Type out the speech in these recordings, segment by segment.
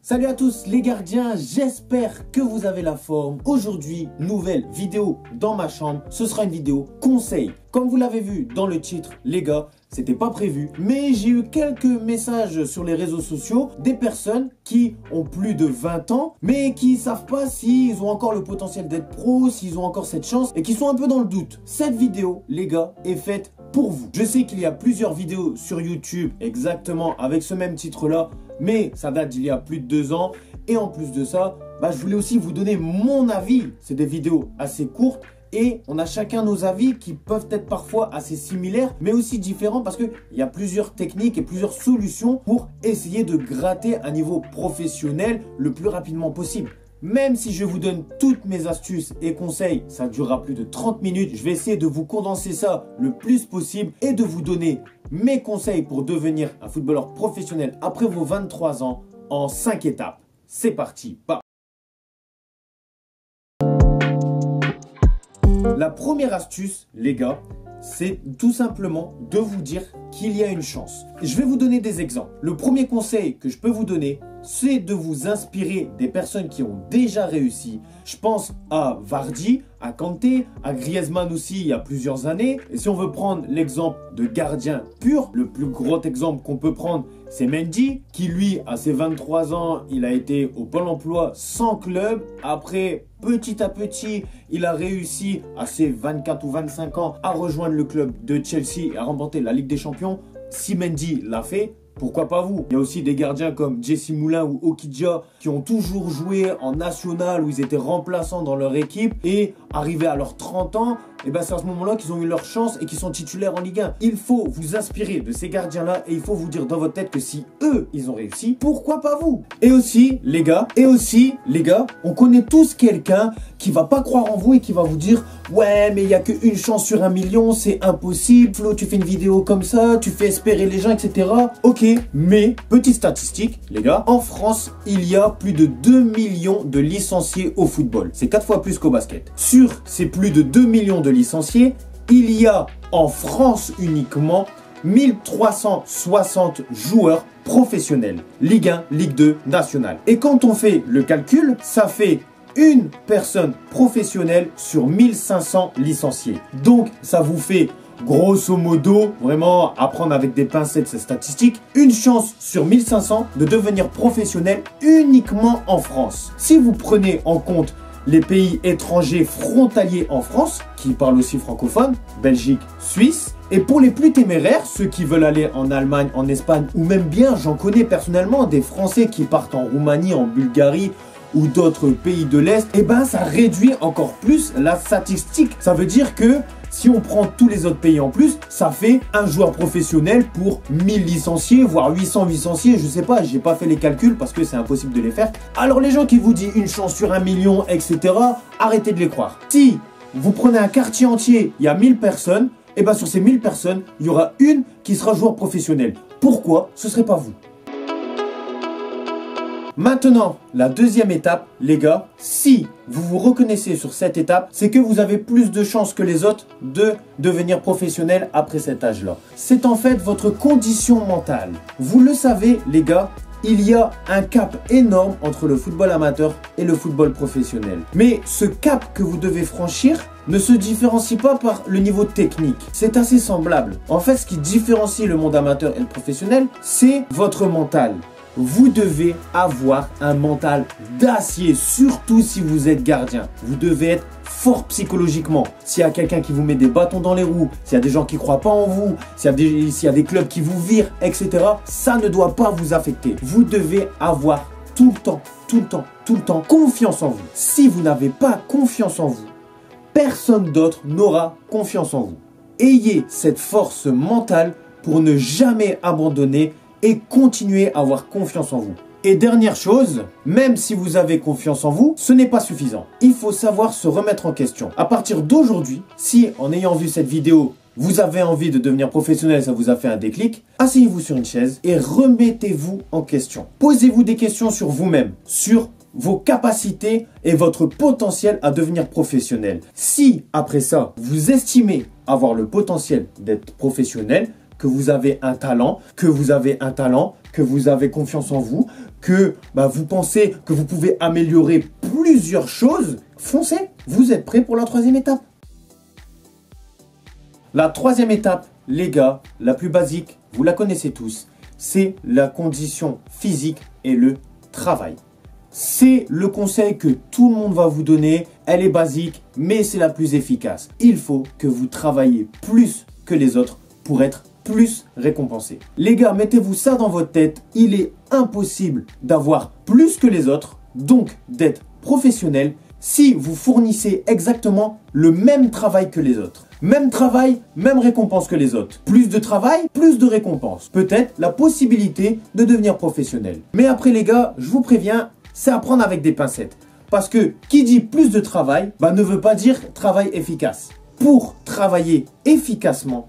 Salut à tous les gardiens, j'espère que vous avez la forme. Aujourd'hui, nouvelle vidéo dans ma chambre. Ce sera une vidéo conseil. Comme vous l'avez vu dans le titre, les gars, c'était pas prévu. Mais j'ai eu quelques messages sur les réseaux sociaux des personnes qui ont plus de 20 ans, mais qui savent pas s'ils ont encore le potentiel d'être pro, s'ils ont encore cette chance et qui sont un peu dans le doute. Cette vidéo, les gars, est faite pour vous. Je sais qu'il y a plusieurs vidéos sur YouTube exactement avec ce même titre-là, mais ça date d'il y a plus de 2 ans. Et en plus de ça, je voulais aussi vous donner mon avis. C'est des vidéos assez courtes et on a chacun nos avis qui peuvent être parfois assez similaires, mais aussi différents parce qu'il y a plusieurs techniques et plusieurs solutions pour essayer de gratter un niveau professionnel le plus rapidement possible. Même si je vous donne toutes mes astuces et conseils, ça durera plus de 30 minutes. Je vais essayer de vous condenser ça le plus possible et de vous donner mes conseils pour devenir un footballeur professionnel après vos 23 ans en 5 étapes. C'est parti. La première astuce, les gars, c'est tout simplement de vous dire qu'il y a une chance. Je vais vous donner des exemples. Le premier conseil que je peux vous donner, c'est de vous inspirer des personnes qui ont déjà réussi. Je pense à Vardy, à Kanté, à Griezmann aussi il y a plusieurs années. Et si on veut prendre l'exemple de gardien pur, le plus gros exemple qu'on peut prendre, c'est Mendy, qui lui, à ses 23 ans, il a été au Pôle emploi sans club. Après, petit à petit, il a réussi à ses 24 ou 25 ans à rejoindre le club de Chelsea et à remporter la Ligue des Champions. Si Mendy l'a fait, pourquoi pas vous? Il y a aussi des gardiens comme Jesse Moulin ou Okidja qui ont toujours joué en national où ils étaient remplaçants dans leur équipe et arrivés à leurs 30 ans, c'est à ce moment-là qu'ils ont eu leur chance et qu'ils sont titulaires en Ligue 1. Il faut vous inspirer de ces gardiens-là et il faut vous dire dans votre tête que si eux, ils ont réussi, pourquoi pas vous? Et aussi, les gars, on connaît tous quelqu'un qui va pas croire en vous et qui va vous dire « Ouais, mais il n'y a qu'une chance sur 1 million, c'est impossible. Flo, tu fais une vidéo comme ça, tu fais espérer les gens, etc. » Ok, mais petite statistique, les gars, en France, il y a plus de 2 millions de licenciés au football. C'est 4 fois plus qu'au basket. Sur ces plus de 2 millions de licenciés, il y a en France uniquement 1360 joueurs professionnels. Ligue 1, Ligue 2, nationale. Et quand on fait le calcul, ça fait une personne professionnelle sur 1500 licenciés. Donc, ça vous fait grosso modo, vraiment à prendre avec des pincettes ces statistiques, une chance sur 1500 de devenir professionnel uniquement en France. Si vous prenez en compte les pays étrangers frontaliers en France, qui parlent aussi francophone, Belgique, Suisse, et pour les plus téméraires, ceux qui veulent aller en Allemagne, en Espagne, ou même bien, j'en connais personnellement, des Français qui partent en Roumanie, en Bulgarie, ou d'autres pays de l'Est, ça réduit encore plus la statistique. Ça veut dire que si on prend tous les autres pays en plus, ça fait un joueur professionnel pour 1000 licenciés, voire 800 licenciés, je sais pas, j'ai pas fait les calculs parce que c'est impossible de les faire. Alors les gens qui vous disent une chance sur 1 million, etc., arrêtez de les croire. Si vous prenez un quartier entier, il y a 1000 personnes, sur ces 1000 personnes, il y aura une qui sera joueur professionnel. Pourquoi ce serait pas vous? Maintenant, la deuxième étape, les gars, si vous vous reconnaissez sur cette étape, c'est que vous avez plus de chances que les autres de devenir professionnel après cet âge-là. C'est en fait votre condition mentale. Vous le savez, les gars, il y a un cap énorme entre le football amateur et le football professionnel. Mais ce cap que vous devez franchir ne se différencie pas par le niveau technique. C'est assez semblable. En fait, ce qui différencie le monde amateur et le professionnel, c'est votre mental. Vous devez avoir un mental d'acier, surtout si vous êtes gardien. Vous devez être fort psychologiquement. S'il y a quelqu'un qui vous met des bâtons dans les roues, s'il y a des gens qui ne croient pas en vous, s'il y a des clubs qui vous virent, etc., ça ne doit pas vous affecter. Vous devez avoir tout le temps confiance en vous. Si vous n'avez pas confiance en vous, personne d'autre n'aura confiance en vous. Ayez cette force mentale pour ne jamais abandonner et continuer à avoir confiance en vous. Et dernière chose, même si vous avez confiance en vous, ce n'est pas suffisant. Il faut savoir se remettre en question. À partir d'aujourd'hui, si en ayant vu cette vidéo, vous avez envie de devenir professionnel, ça vous a fait un déclic, asseyez-vous sur une chaise et remettez-vous en question. Posez-vous des questions sur vous-même, sur vos capacités et votre potentiel à devenir professionnel. Si, après ça, vous estimez avoir le potentiel d'être professionnel, que vous avez un talent, que vous avez confiance en vous, que vous pensez que vous pouvez améliorer plusieurs choses, foncez, vous êtes prêts pour la troisième étape. La troisième étape, les gars, la plus basique, vous la connaissez tous, c'est la condition physique et le travail. C'est le conseil que tout le monde va vous donner, elle est basique, mais c'est la plus efficace. Il faut que vous travaillez plus que les autres pour être plus récompensé. Les gars, mettez-vous ça dans votre tête, il est impossible d'avoir plus que les autres, donc d'être professionnel, si vous fournissez exactement le même travail que les autres. Même travail, même récompense que les autres. Plus de travail, plus de récompense. Peut-être la possibilité de devenir professionnel. Mais après les gars, je vous préviens, c'est à prendre avec des pincettes. Parce que qui dit plus de travail, ne veut pas dire travail efficace. Pour travailler efficacement,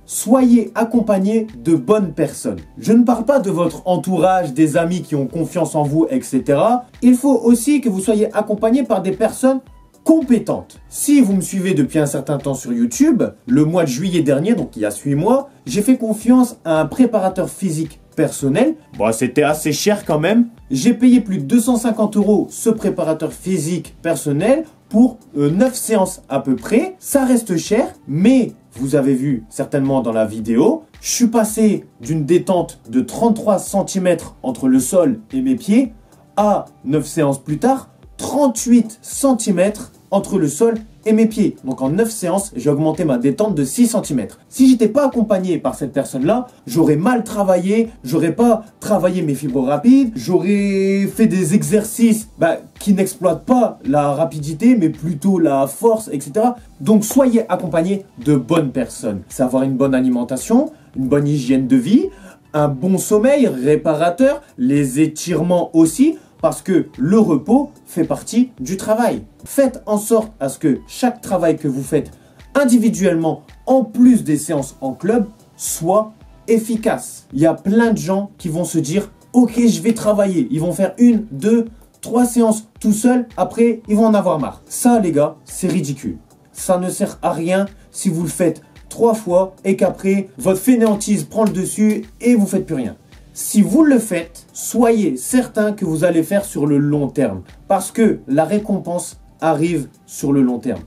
soyez accompagné de bonnes personnes. Je ne parle pas de votre entourage, des amis qui ont confiance en vous, etc. Il faut aussi que vous soyez accompagné par des personnes compétentes. Si vous me suivez depuis un certain temps sur YouTube, le mois de juillet dernier, donc il y a 8 mois, j'ai fait confiance à un préparateur physique personnel. C'était assez cher quand même. J'ai payé plus de 250 € ce préparateur physique personnel pour 9 séances à peu près. Ça reste cher, mais vous avez vu certainement dans la vidéo, je suis passé d'une détente de 33 cm entre le sol et mes pieds à 9 séances plus tard, 38 cm entre le sol et mes pieds. Donc en 9 séances, j'ai augmenté ma détente de 6 cm. Si j'étais pas accompagné par cette personne-là, j'aurais mal travaillé, j'aurais pas travaillé mes fibres rapides, j'aurais fait des exercices qui n'exploitent pas la rapidité, mais plutôt la force, etc. Donc soyez accompagné de bonnes personnes. C'est avoir une bonne alimentation, une bonne hygiène de vie, un bon sommeil réparateur, les étirements aussi, parce que le repos fait partie du travail. Faites en sorte à ce que chaque travail que vous faites individuellement, en plus des séances en club, soit efficace. Il y a plein de gens qui vont se dire « Ok, je vais travailler ». Ils vont faire 1, 2, 3 séances tout seuls. Après, ils vont en avoir marre. Ça, les gars, c'est ridicule. Ça ne sert à rien si vous le faites 3 fois et qu'après, votre fainéantise prend le dessus et vous ne faites plus rien. Si vous le faites, soyez certain que vous allez faire sur le long terme. Parce que la récompense arrive sur le long terme.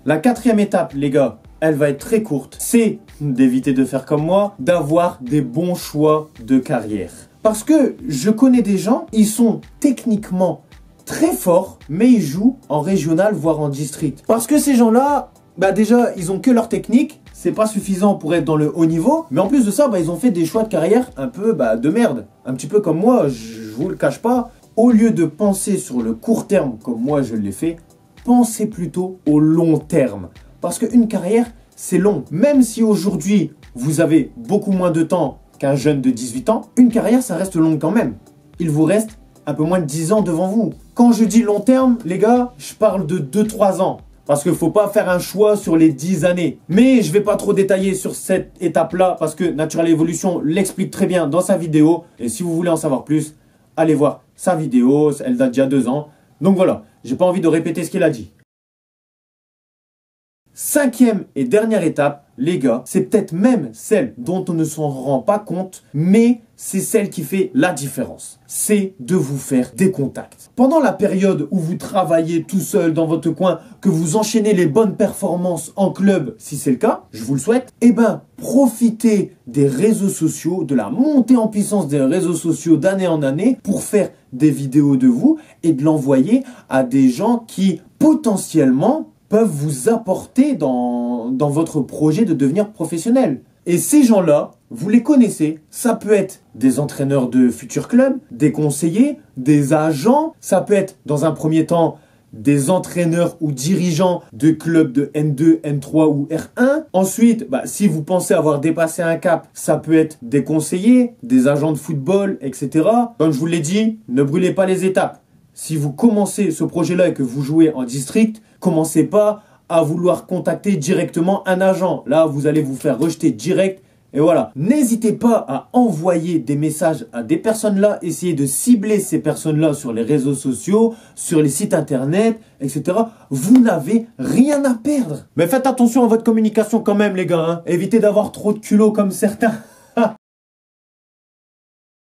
La quatrième étape, les gars, elle va être très courte. C'est d'éviter de faire comme moi, d'avoir des bons choix de carrière. Parce que je connais des gens, ils sont techniquement très forts, mais ils jouent en régional, voire en district. Parce que ces gens-là, déjà, ils ont que leur technique. C'est pas suffisant pour être dans le haut niveau. Mais en plus de ça, ils ont fait des choix de carrière un peu de merde. Un petit peu comme moi, je vous le cache pas. Au lieu de penser sur le court terme comme moi je l'ai fait, pensez plutôt au long terme. Parce qu'une carrière, c'est long. Même si aujourd'hui, vous avez beaucoup moins de temps qu'un jeune de 18 ans, une carrière, ça reste long quand même. Il vous reste un peu moins de 10 ans devant vous. Quand je dis long terme, les gars, je parle de 2-3 ans. Parce qu'il ne faut pas faire un choix sur les 10 années. Mais je ne vais pas trop détailler sur cette étape-là parce que Natural Evolution l'explique très bien dans sa vidéo. Et si vous voulez en savoir plus, allez voir sa vidéo. Elle date d'il y a 2 ans. Donc voilà, j'ai pas envie de répéter ce qu'il a dit. Cinquième et dernière étape, les gars, c'est peut-être même celle dont on ne s'en rend pas compte, mais c'est celle qui fait la différence. C'est de vous faire des contacts. Pendant la période où vous travaillez tout seul dans votre coin, que vous enchaînez les bonnes performances en club, si c'est le cas, je vous le souhaite, profitez des réseaux sociaux, de la montée en puissance des réseaux sociaux d'année en année pour faire des vidéos de vous et de l'envoyer à des gens qui potentiellement peuvent vous apporter dans votre projet de devenir professionnel. Et ces gens-là, vous les connaissez. Ça peut être des entraîneurs de futurs clubs, des conseillers, des agents. Ça peut être, dans un premier temps, des entraîneurs ou dirigeants de clubs de N2, N3 ou R1. Ensuite, si vous pensez avoir dépassé un cap, ça peut être des conseillers, des agents de football, etc. Comme je vous l'ai dit, ne brûlez pas les étapes. Si vous commencez ce projet-là et que vous jouez en district, commencez pas à vouloir contacter directement un agent. Là, vous allez vous faire rejeter direct Et voilà, n'hésitez pas à envoyer des messages à des personnes là, essayez de cibler ces personnes là sur les réseaux sociaux, sur les sites internet, etc. Vous n'avez rien à perdre. Mais faites attention à votre communication quand même les gars, hein. Évitez d'avoir trop de culot comme certains.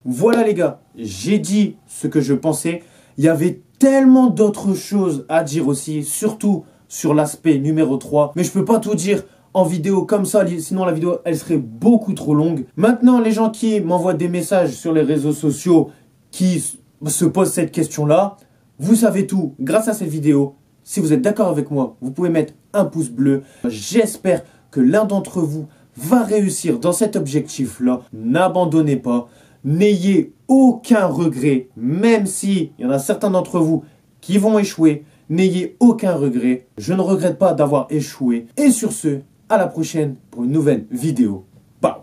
Voilà les gars, j'ai dit ce que je pensais. Il y avait tellement d'autres choses à dire aussi, surtout sur l'aspect numéro 3. Mais je peux pas tout dire en vidéo comme ça, sinon la vidéo elle serait beaucoup trop longue. Maintenant, les gens qui m'envoient des messages sur les réseaux sociaux, qui se posent cette question-là, vous savez tout grâce à cette vidéo. Si vous êtes d'accord avec moi, vous pouvez mettre un pouce bleu. J'espère que l'un d'entre vous va réussir dans cet objectif-là. N'abandonnez pas. N'ayez aucun regret, même si il y en a certains d'entre vous qui vont échouer. N'ayez aucun regret. Je ne regrette pas d'avoir échoué. Et sur ce, à la prochaine pour une nouvelle vidéo. Bye.